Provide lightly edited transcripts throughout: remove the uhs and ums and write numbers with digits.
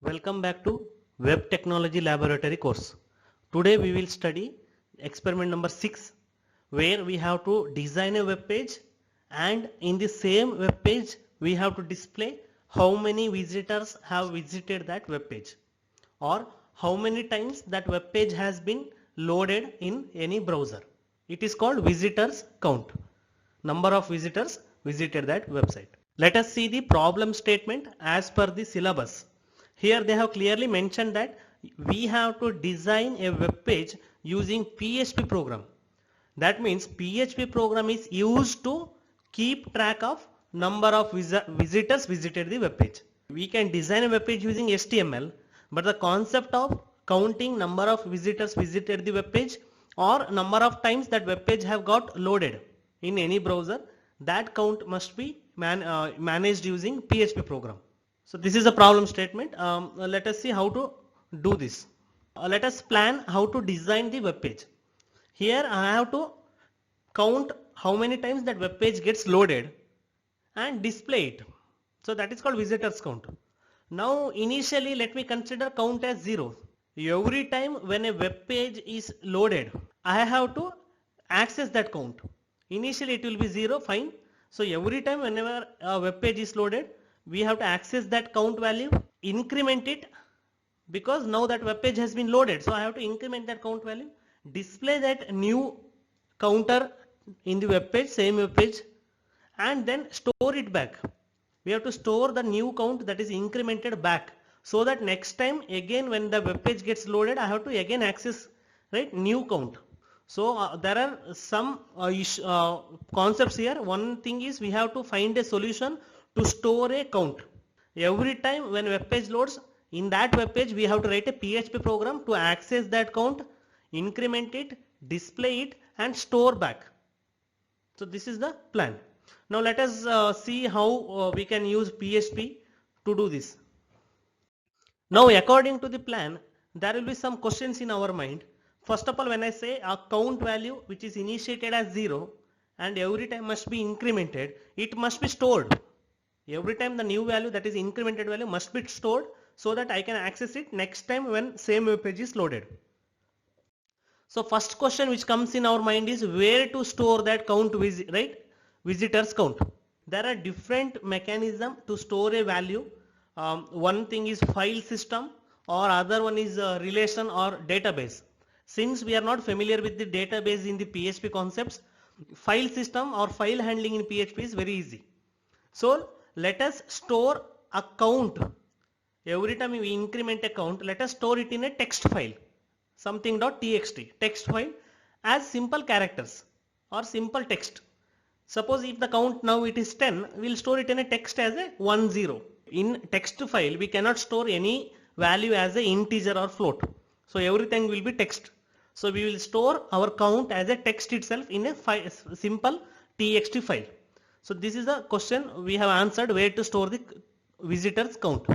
Welcome back to Web Technology Laboratory course. Today we will study experiment number 6, where we have to design a web page, and in the same web page we have to display how many visitors have visited that web page, or how many times that web page has been loaded in any browser. It is called visitors count, number of visitors visited that website. Let us see the problem statement as per the syllabus. Here they have clearly mentioned that we have to design a web page using PHP program. That means PHP program is used to keep track of number of visitors visited the web page. We can design a web page using HTML, but the concept of counting number of visitors visited the web page or number of times that web page have got loaded in any browser, that count must be managed using PHP program. So this is a problem statement. Let us see how to do this. Let us plan how to design the web page. Here I have to count how many times that web page gets loaded and display it. So that is called visitors count. Now initially let me consider count as 0. Every time when a web page is loaded, I have to access that count. Initially it will be 0, fine. So every time whenever a web page is loaded, we have to access that count value, increment it, because now that web page has been loaded, so I have to increment that count value, display that new counter in the web page, same web page, and then store it back. We have to store the new count that is incremented back, so that next time again when the web page gets loaded, I have to again access, right, new count. So there are some concepts here. One thing is we have to find a solution to store a count. Every time when web page loads, in that web page we have to write a PHP program to access that count, increment it, display it, and store back. So this is the plan. Now let us see how we can use PHP to do this. Now according to the plan, there will be some questions in our mind. First of all, when I say a count value which is initiated as 0 and every time must be incremented, it must be stored. Every time the new value, that is incremented value, must be stored so that I can access it next time when same web page is loaded. So first question which comes in our mind is where to store that count, right? Visitors count. There are different mechanisms to store a value. One thing is file system, or other one is relation or database. Since we are not familiar with the database in the PHP concepts, file system or file handling in PHP is very easy. So let us store a count. Every time we increment a count, let us store it in a text file, something.txt, text file, as simple characters or simple text. Suppose if the count now it is 10, we will store it in a text as a 10. In text file we cannot store any value as a integer or float. So everything will be text. So we will store our count as a text itself in a simple txt file. So this is the question we have answered, where to store the visitors count.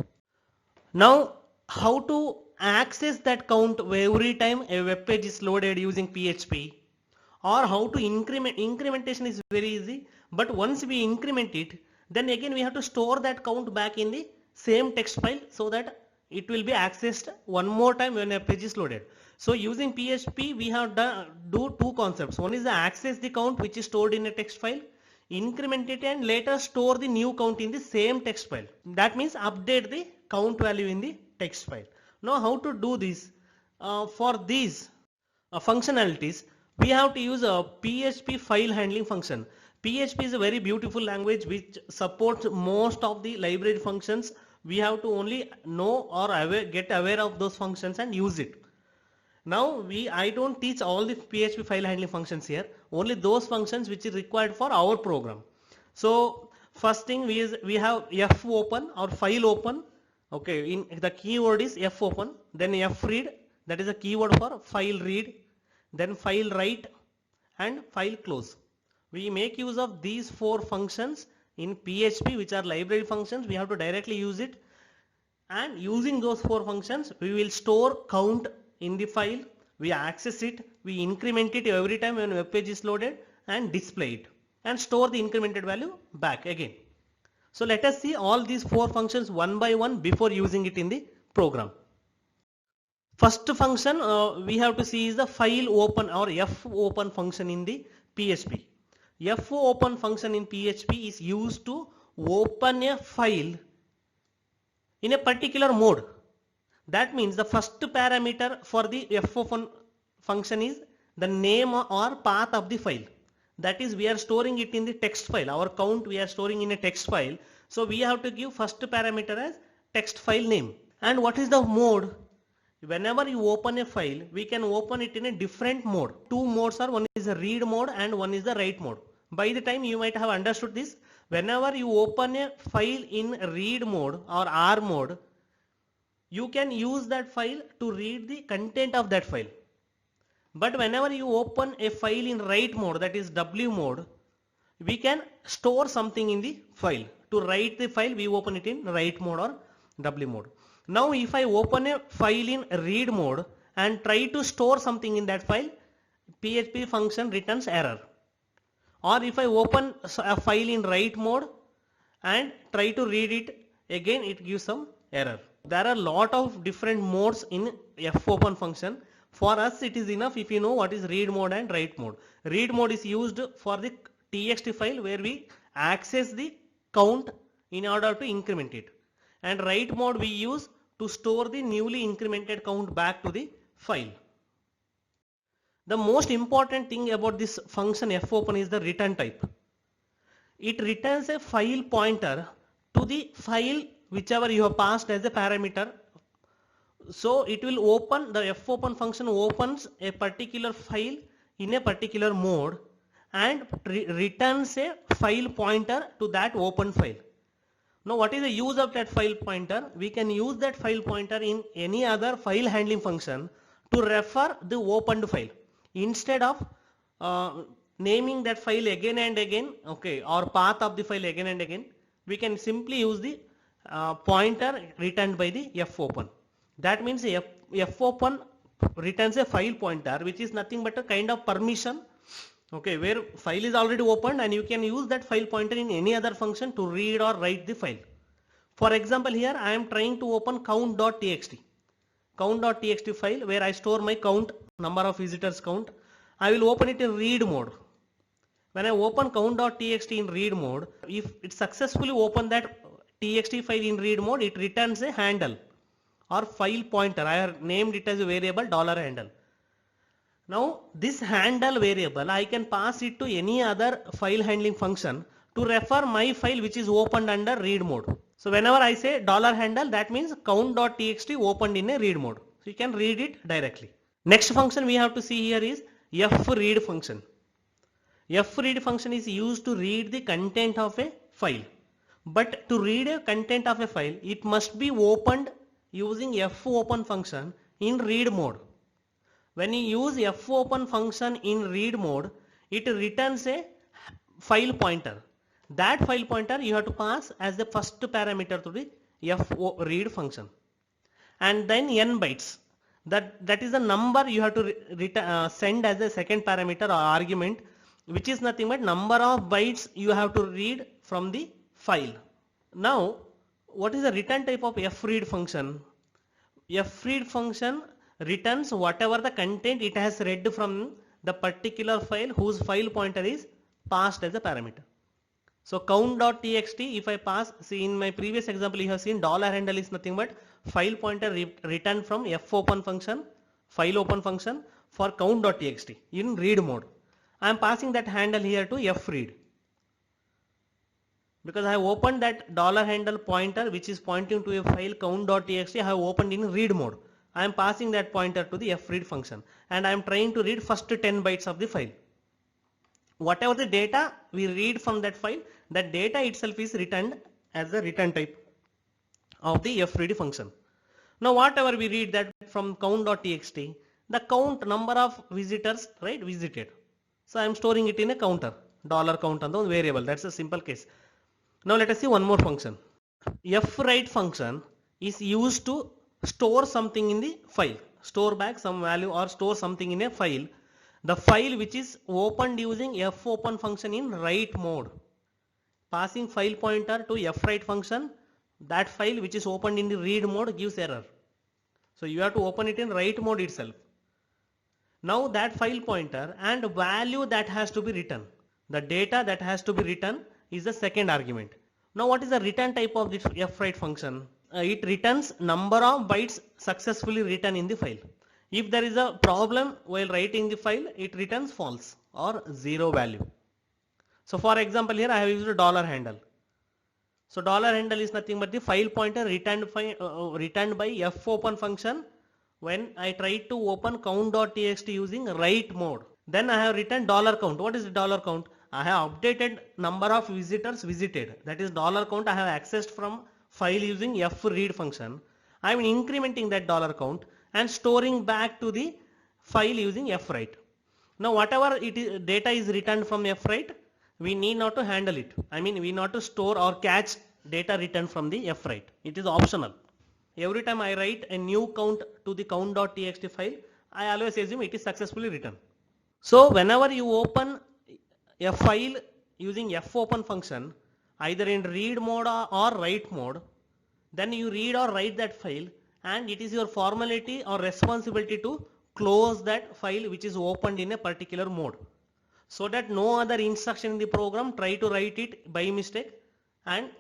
Now how to access that count every time a web page is loaded using PHP, or how to incrementation is very easy, but once we increment it, then again we have to store that count back in the same text file so that it will be accessed one more time when a page is loaded. So using PHP we have do two concepts. One is the access the count which is stored in a text file, increment it, and later store the new count in the same text file. That means update the count value in the text file. Now how to do this? For these functionalities, we have to use a PHP file handling function. PHP is a very beautiful language which supports most of the library functions. We have to only know or get aware of those functions and use it. Now I don't teach all the PHP file handling functions here, only those functions which is required for our program. So first thing we have fopen or file open. Okay, in the keyword is fopen, then fread, that is a keyword for file read, then file write, and file close. We make use of these four functions in PHP, which are library functions. We have to directly use it. and using those four functions we will store count in the file, we access it, we increment it every time when web page is loaded and display it and store the incremented value back again. So let us see all these four functions one by one before using it in the program. First function we have to see is the file open or fopen function in the PHP. Fopen function in PHP is used to open a file in a particular mode. That means the first parameter for the fopen function is the name or path of the file. That is, we are storing it in the text file. Our count we are storing in a text file. So we have to give first parameter as text file name. And what is the mode? Whenever you open a file, we can open it in a different mode. Two modes are, one is the read mode and one is the write mode. By the time you might have understood this, whenever you open a file in read mode or R mode, you can use that file to read the content of that file. But whenever you open a file in write mode, that is W mode, we can store something in the file. To write the file, we open it in write mode or W mode. Now if I open a file in read mode and try to store something in that file, PHP function returns error. Or if I open a file in write mode and try to read it, again it gives some error. There are a lot of different modes in fopen function. For us it is enough if you know what is read mode and write mode. Read mode is used for the txt file where we access the count in order to increment it. And write mode we use to store the newly incremented count back to the file. The most important thing about this function fopen is the return type. It returns a file pointer to the file whichever you have passed as a parameter. So it will open, the fopen function opens a particular file in a particular mode and returns a file pointer to that open file. Now what is the use of that file pointer? We can use that file pointer in any other file handling function to refer the opened file. Instead of naming that file again and again, okay, or path of the file again and again, we can simply use the pointer returned by the fopen. That means fopen returns a file pointer which is nothing but a kind of permission, okay, where file is already opened and you can use that file pointer in any other function to read or write the file. For example, here I am trying to open count.txt. Count.txt file where I store my count, number of visitors count. I will open it in read mode. When I open count.txt in read mode, if it successfully open that txt file in read mode, it returns a handle or file pointer. I have named it as a variable $handle. Now this handle variable I can pass it to any other file handling function to refer my file which is opened under read mode. So whenever I say $handle, that means count.txt opened in a read mode. So you can read it directly. Next function we have to see here is fread function. Fread function is used to read the content of a file. But to read a content of a file, it must be opened using fopen function in read mode. When you use fopen function in read mode, it returns a file pointer. That file pointer you have to pass as the first parameter to the fread function. And then n bytes. That is the number you have to send as a second parameter or argument, which is nothing but number of bytes you have to read from the file. Now, what is the return type of fread function? Fread function returns whatever the content it has read from the particular file whose file pointer is passed as a parameter. So count.txt, if I pass, see in my previous example you have seen $handle is nothing but file pointer returned from fopen function, file open function for count.txt in read mode. I am passing that handle here to fread. Because I have opened that $handle pointer which is pointing to a file count.txt, I have opened in read mode. I am passing that pointer to the fread function and I am trying to read first 10 bytes of the file. Whatever the data we read from that file, that data itself is returned as the return type of the fread function. Now whatever we read that from count.txt, the count number of visitors, right, visited. So I am storing it in a counter, $count on the variable. That's a simple case. Now let us see one more function. Write function is used to store something in the file, store back some value or store something in a file. The file which is opened using fopen function in write mode, passing file pointer to fwrite function, that file which is opened in the read mode gives error. So you have to open it in write mode itself. Now that file pointer and value that has to be written, the data that has to be written is the second argument. Now what is the return type of this fwrite function? It returns number of bytes successfully written in the file. If there is a problem while writing the file, it returns false or zero value. So for example, here I have used a dollar handle. So dollar handle is nothing but the file pointer returned by fopen function when I try to open count.txt using write mode. Then I have written dollar count. What is the dollar count? I have updated number of visitors visited. That is dollar count I have accessed from file using fread function. I am incrementing that dollar count and storing back to the file using fwrite. Now whatever data is returned from fwrite, we need not to handle it. I mean, we not to store or catch data returned from the fwrite. It is optional. Every time I write a new count to the count.txt file, I always assume it is successfully written. So whenever you open a file using fopen function, either in read mode or write mode, then you read or write that file, and it is your formality or responsibility to close that file which is opened in a particular mode, so that no other instruction in the program try to write it by mistake and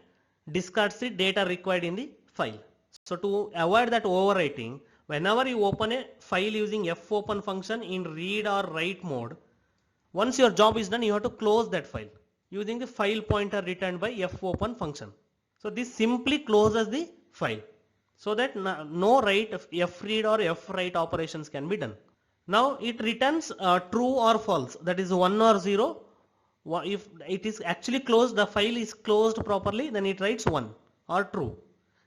discards the data required in the file. So to avoid that overwriting, whenever you open a file using fopen function in read or write mode, once your job is done, you have to close that file using the file pointer returned by fopen function. So this simply closes the file so that no write, fread or fwrite operations can be done. Now it returns true or false, that is 1 or 0. If it is actually closed, the file is closed properly, then it writes 1 or true.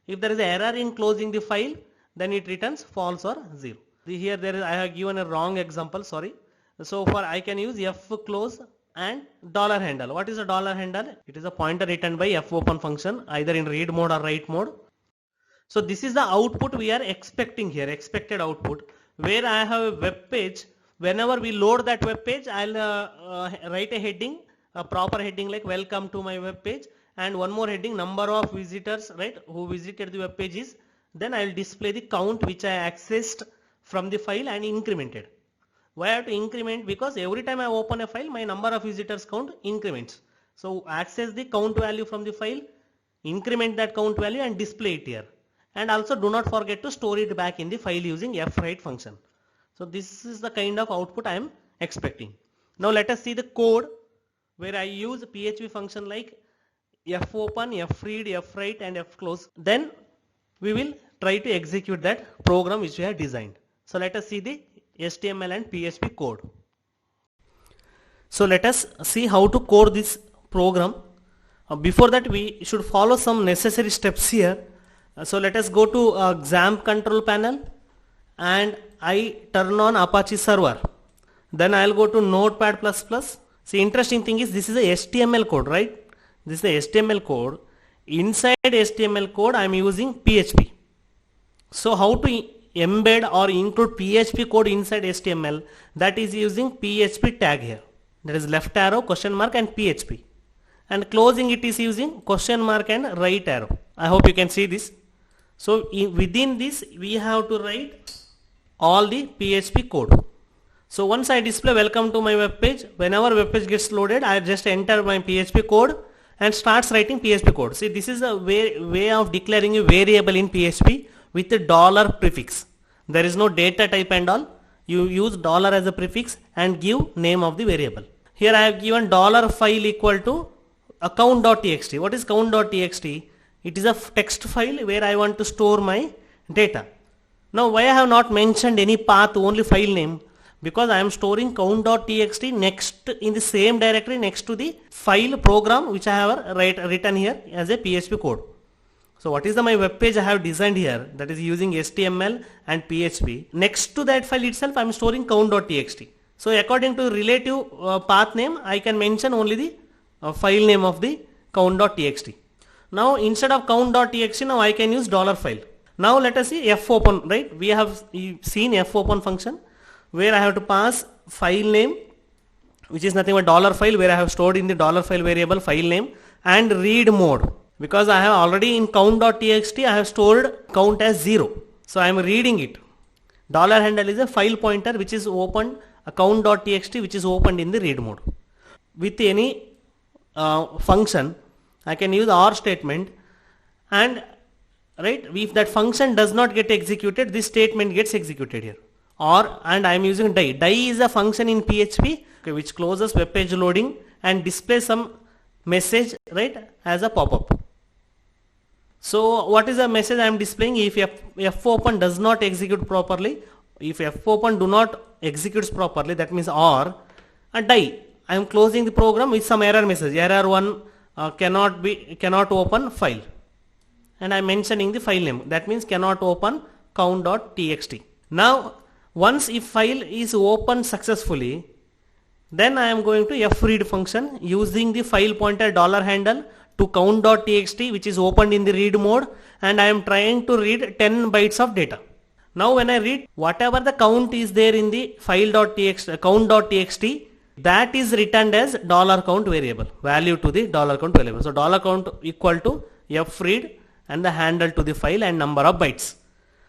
If there is an error in closing the file, then it returns false or 0. Here I have given a wrong example, sorry. So for I can use close and dollar handle. What is a dollar handle? It is a pointer returned by fopen function either in read mode or write mode. So this is the output we are expecting here, expected output, where I have a web page. Whenever we load that web page, I'll write a heading, a proper heading like welcome to my web page, and one more heading, number of visitors, right, who visited the web pages. Then I'll display the count which I accessed from the file and incremented. Why I have to increment? Because every time I open a file, my number of visitors count increments. So access the count value from the file, increment that count value and display it here. And also do not forget to store it back in the file using fwrite function. So this is the kind of output I am expecting. Now let us see the code where I use PHP function like fopen, fread, fwrite and fclose. Then we will try to execute that program which we have designed. So let us see the HTML and PHP code. So let us see how to code this program. Before that, we should follow some necessary steps here. So let us go to XAMPP control panel and I turn on Apache server. Then I'll go to Notepad++. See, interesting thing is this is a HTML code, right? This is the HTML code. Inside HTML code, I'm using PHP. So how to embed or include PHP code inside HTML? That is using PHP tag here. There is left arrow, question mark and PHP. And closing it is using question mark and right arrow. I hope you can see this. So within this, we have to write all the PHP code. So once I display welcome to my web page, whenever web page gets loaded, I just enter my PHP code and starts writing PHP code. See, this is a way of declaring a variable in PHP with a dollar prefix. There is no data type and all. You use dollar as a prefix and give name of the variable. Here I have given $file equal to count.txt. What is count.txt? It is a text file where I want to store my data. Now why I have not mentioned any path, only file name? Because I am storing count.txt next in the same directory next to the file program which I have written here as a PHP code. So what is my web page I have designed here, that is using HTML and PHP. Next to that file itself I am storing count.txt. So according to relative path name, I can mention only the file name of the count.txt. Now instead of count.txt, now I can use $file. Now let us see fopen, right? We have seen fopen function where I have to pass file name, which is nothing but dollar file, where I have stored in the dollar file variable file name, and read mode, because I have already in count.txt I have stored count as 0, so I am reading it. Dollar handle is a file pointer which is opened, a count.txt which is opened in the read mode. With any function I can use OR statement, and right, if that function does not get executed, this statement gets executed here. Or, and I am using die. Die is a function in PHP, okay, which closes web page loading and displays some message, right, as a pop-up. So what is the message I am displaying? If fopen does not execute properly, if fopen do not executes properly, that means OR, and die. I am closing the program with some error message. Error 1 cannot open file. And I am mentioning the file name, that means cannot open count.txt. Now once if file is opened successfully, then I am going to fread function using the file pointer dollar handle to count.txt which is opened in the read mode, and I am trying to read 10 bytes of data. Now when I read, whatever the count is there in the file.txt count.txt, that is returned as $count variable, value to the $count variable. So $count equal to fread and the handle to the file and number of bytes.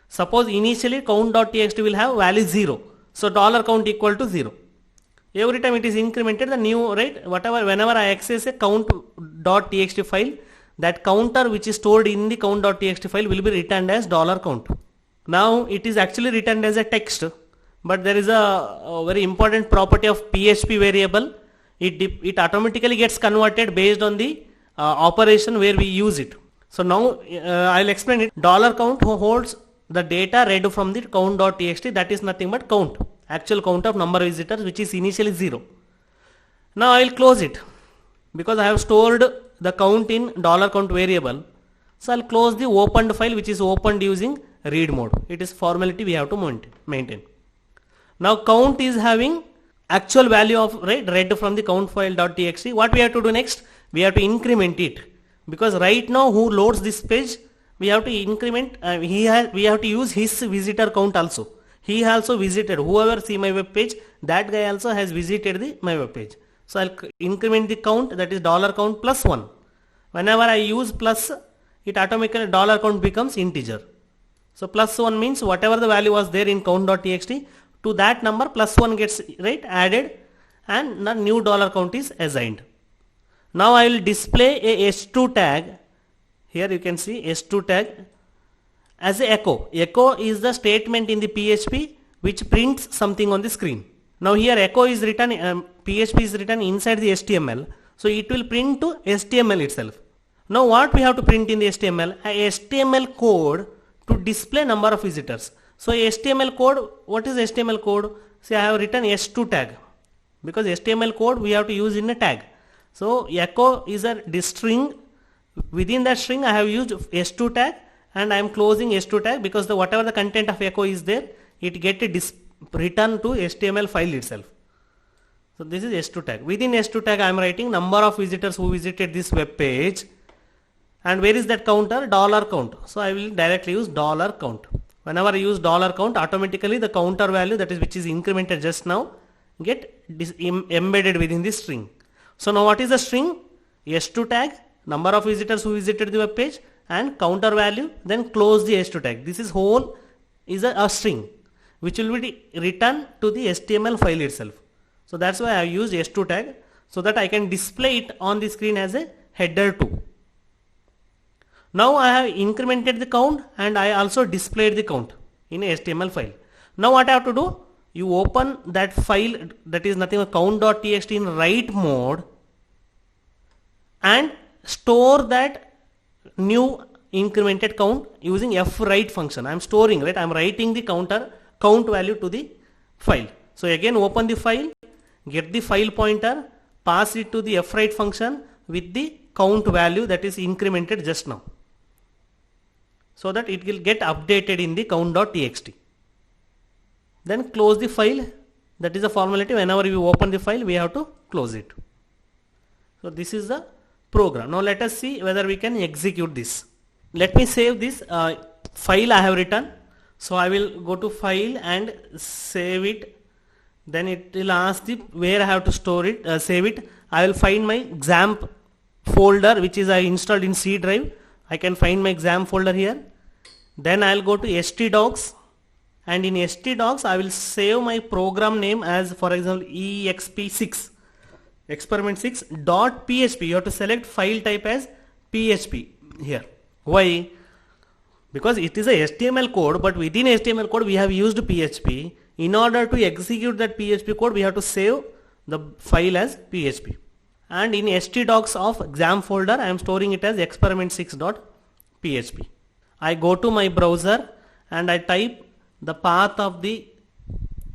Suppose initially count.txt will have value 0, so $count equal to 0. Every time it is incremented, the new, right, whenever I access a count.txt file, that counter which is stored in the count.txt file will be returned as $count. Now it is actually returned as a text, but there is a very important property of PHP variable. It automatically gets converted based on the operation where we use it. So now I'll explain it. $count holds the data read from the count.txt, that is nothing but count, actual count of number of visitors, which is initially 0. Now I will close it because I have stored the count in $count variable. So I will close the opened file which is opened using read mode. It is formality we have to maintain. Now count is having actual value of read from the count file.txt. What we have to do next? We have to increment it, because right now who loads this page, we have to increment, we have to use his visitor count also. He also visited, whoever see my web page, that guy also has visited my web page. So I'll increment the count, that is $count plus 1. Whenever I use plus, it automatically $count becomes integer. So plus 1 means whatever the value was there in count.txt, to that number plus 1 gets added, and the new $count is assigned. Now I will display a s2 tag. Here you can see s2 tag as a echo. Echo is the statement in the PHP which prints something on the screen. Now here echo is written, PHP is written inside the HTML, so it will print to HTML itself. Now what we have to print in the HTML? A HTML code to display number of visitors. So HTML code, what is HTML code? See, I have written s2 tag, because HTML code we have to use in a tag. So echo is a string. Within that string I have used s2 tag, and I am closing s2 tag because whatever the content of echo is there, it get a return to HTML file itself. So this is s2 tag. Within s2 tag I am writing number of visitors who visited this web page, and where is that counter? $count. So I will directly use $count. Whenever I use $count, automatically the counter value, that is which is incremented just now, get embedded within this string. So now what is the string? s2 tag, number of visitors who visited the web page, and counter value, then close the s2 tag. This is whole is a string which will be returned to the HTML file itself. So that's why I use s2 tag, so that I can display it on the screen as a header too. Now I have incremented the count, and I also displayed the count in a HTML file. Now what I have to do? You open that file, that is nothing but count.txt in write mode, and store that new incremented count using fwrite function. I am storing, right? I am writing the count value to the file. So again open the file, get the file pointer, pass it to the fwrite function with the count value that is incremented just now, so that it will get updated in the count.txt. Then close the file. That is a formality. Whenever we open the file, we have to close it. So this is the program. Now let us see whether we can execute this. Let me save this file I have written. So I will go to file and save it. Then it will ask the where I have to store it, save it. I will find my XAMPP folder which is I installed in C drive. I can find my XAMPP folder here. Then I will go to htdocs, and in htdocs I will save my program name as, for example, exp6 experiment6.php. You have to select file type as PHP here. Why? Because it is a HTML code, but within HTML code we have used PHP. In order to execute that PHP code, we have to save the file as PHP. And in htdocs of XAMPP folder, I am storing it as experiment6.php. I go to my browser and I type the path of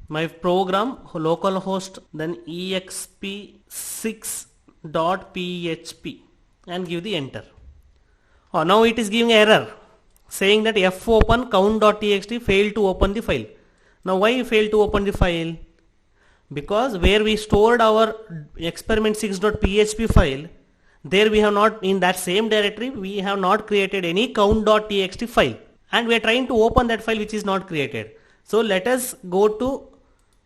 my program, localhost, then exp6.php, and give the enter. Oh, now it is giving error saying that fopen count.txt failed to open the file. Now why failed to open the file? Because where we stored our experiment6.php file, there we have not, in that same directory, we have not created any count.txt file, and we are trying to open that file which is not created. So let us go to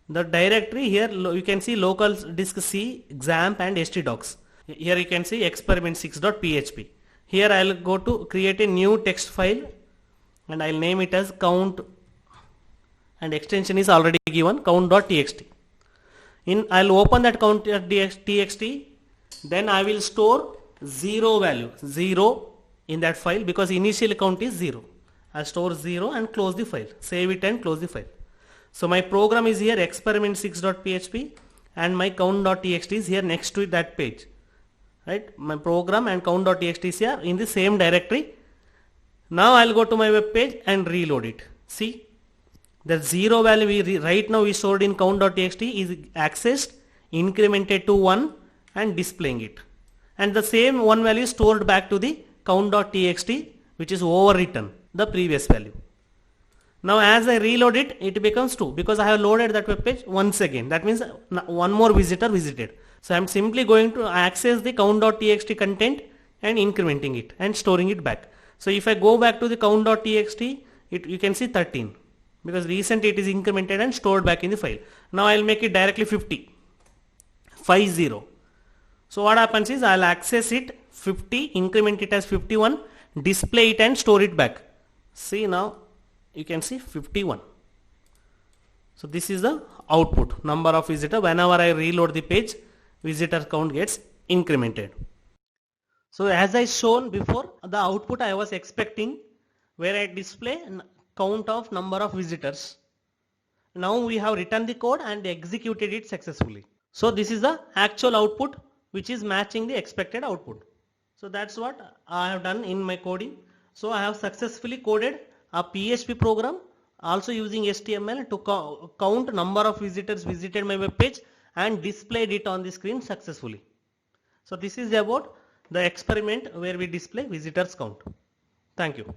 the directory. Here you can see local disk C, XAMPP and htdocs. Here you can see experiment6.php. Here I will go to create a new text file and I will name it as count, and extension is already given, count.txt. I will open that count.txt. Then I will store 0 value, 0 in that file, because initial count is 0. I store 0 and close the file, save it and close the file. So my program is here, experiment6.php, and my count.txt is here next to that page. Right? My program and count.txt is here in the same directory. Now I will go to my web page and reload it. See, the 0 value right now we stored in count.txt is accessed, incremented to 1 and displaying it, and the same 1 value is stored back to the count.txt, which is overwritten the previous value. Now as I reload it, it becomes 2 because I have loaded that web page once again. That means one more visitor visited. So I am simply going to access the count.txt content and incrementing it and storing it back. So if I go back to the count.txt, you can see 13 because recently it is incremented and stored back in the file. Now I will make it directly 50. So what happens is I will access it 50, increment it as 51, display it and store it back. See, now you can see 51. So this is the output, number of visitor. Whenever I reload the page, visitor count gets incremented. So as I shown before, the output I was expecting where I display count of number of visitors. Now we have written the code and executed it successfully. So this is the actual output which is matching the expected output. So that's what I have done in my coding. So I have successfully coded a PHP program also using HTML to count number of visitors visited my web page and displayed it on the screen successfully. So this is about the experiment where we display visitors count. Thank you.